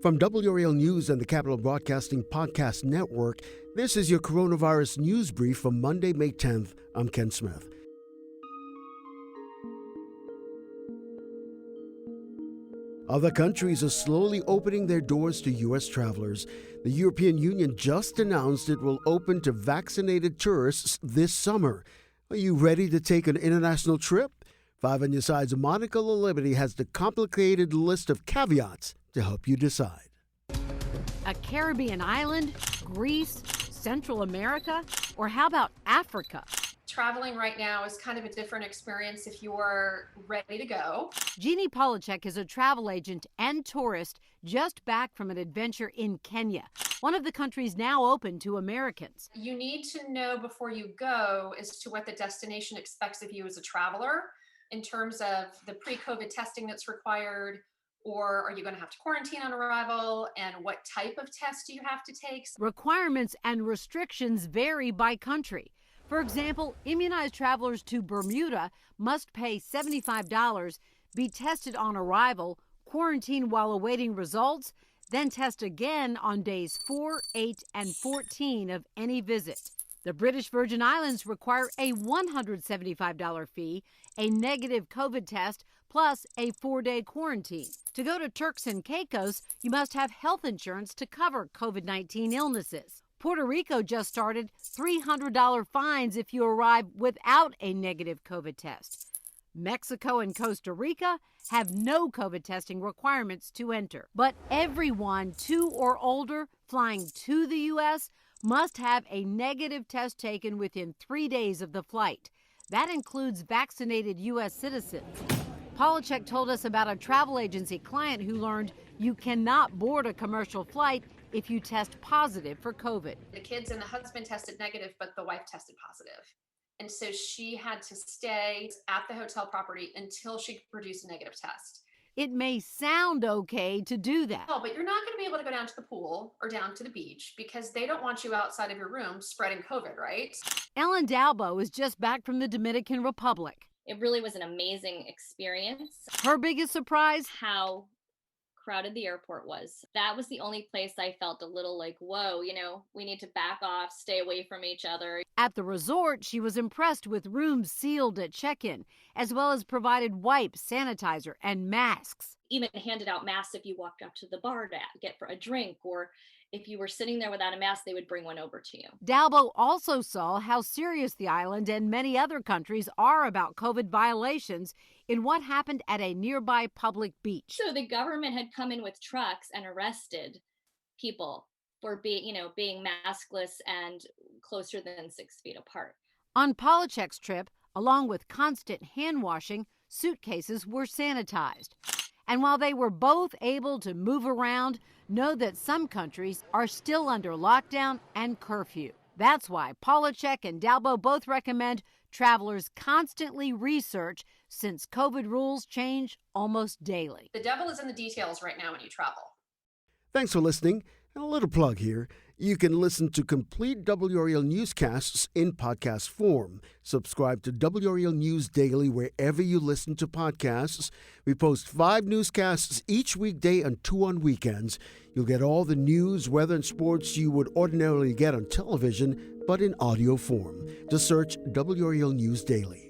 From WRAL News and the Capital Broadcasting Podcast Network, this is your coronavirus news brief for Monday, May 10th. I'm Ken Smith. Other countries are slowly opening their doors to U.S. travelers. The European Union just announced it will open to vaccinated tourists this summer. Are you ready to take an international trip? 5 on your side's Monica LaLiberte has the complicated list of caveats to help you decide. A Caribbean island, Greece, Central America, or how about Africa? Traveling right now is kind of a different experience if you're ready to go. Jeannie Polachek is a travel agent and tourist just back from an adventure in Kenya, one of the countries now open to Americans. You need to know before you go as to what the destination expects of you as a traveler in terms of the pre-COVID testing that's required, or are you going to have to quarantine on arrival, and what type of test do you have to take? Requirements and restrictions vary by country. For example, immunized travelers to Bermuda must pay $75, be tested on arrival, quarantine while awaiting results, then test again on days 4, 8, and 14 of any visit. The British Virgin Islands require a $175 fee, a negative COVID test, plus a 4-day quarantine. To go to Turks and Caicos, you must have health insurance to cover COVID-19 illnesses. Puerto Rico just started $300 fines if you arrive without a negative COVID test. Mexico and Costa Rica have no COVID testing requirements to enter. But everyone 2 or older flying to the U.S. must have a negative test taken within 3 days of the flight. That includes vaccinated U.S. citizens. Polachek told us about a travel agency client who learned you cannot board a commercial flight if you test positive for COVID. The kids and the husband tested negative, but the wife tested positive. And so she had to stay at the hotel property until she could produce a negative test. It may sound okay to do that. Oh, but you're not going to be able to go down to the pool or down to the beach because they don't want you outside of your room spreading COVID, right? Ellen Dalbo is just back from the Dominican Republic. It really was an amazing experience. Her biggest surprise? How crowded the airport was. That was the only place I felt a little like, whoa, we need to back off, stay away from each other. At the resort, she was impressed with rooms sealed at check-in, as well as provided wipes, sanitizer, and masks. Even handed out masks if you walked up to the bar to get for a drink, or if you were sitting there without a mask, they would bring one over to you. Dalbo also saw how serious the island and many other countries are about COVID violations in what happened at a nearby public beach. So the government had come in with trucks and arrested people for being maskless and closer than 6 feet apart. On Polachek's trip, along with constant hand washing, suitcases were sanitized. And while they were both able to move around, know that some countries are still under lockdown and curfew. That's why Polachek and Dalbo both recommend travelers constantly research since COVID rules change almost daily. The devil is in the details right now when you travel. Thanks for listening. And a little plug here. You can listen to complete WRAL newscasts in podcast form. Subscribe to WRAL News Daily wherever you listen to podcasts. We post 5 newscasts each weekday and 2 on weekends. You'll get all the news, weather, and sports you would ordinarily get on television, but in audio form. Just search WRAL News Daily.